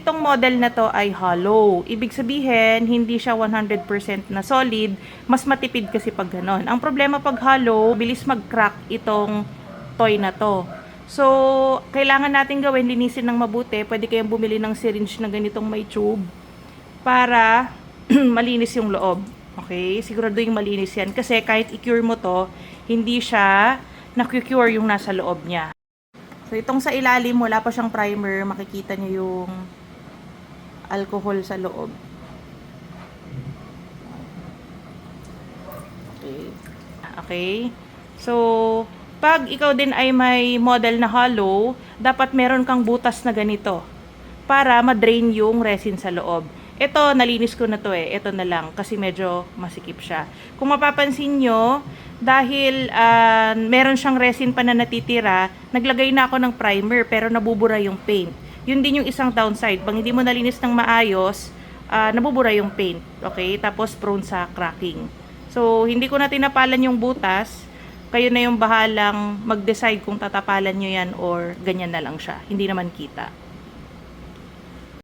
Itong model na to ay hollow. Ibig sabihin, hindi siya 100% na solid. Mas matipid kasi pag ganon. Ang problema pag hollow, bilis mag-crack itong toy na to. So, kailangan natin gawin, linisin ng mabuti. Pwede kayong bumili ng syringe na ganitong may tube para malinis yung loob. Okay? Siguraduhin malinis yan. Kasi kahit i-cure mo to, hindi siya na-cure yung nasa loob niya. So, itong sa ilalim, wala pa siyang primer. Makikita niyo yung alcohol sa loob. Okay. Okay. So, pag ikaw din ay may model na hollow, dapat meron kang butas na ganito para ma-drain yung resin sa loob. Ito, nalinis ko na to eh. Ito na lang kasi medyo masikip siya. Kung mapapansin nyo, dahil meron siyang resin pa na natitira, naglagay na ako ng primer pero nabubura yung paint. Yun din yung isang downside. Pag hindi mo nalinis ng maayos, nabubura yung paint. Okay? Tapos prone sa cracking. So, hindi ko na tinapalan yung butas. Kayo na yung bahalang mag-decide kung tatapalan nyo yan or ganyan na lang siya. Hindi naman kita.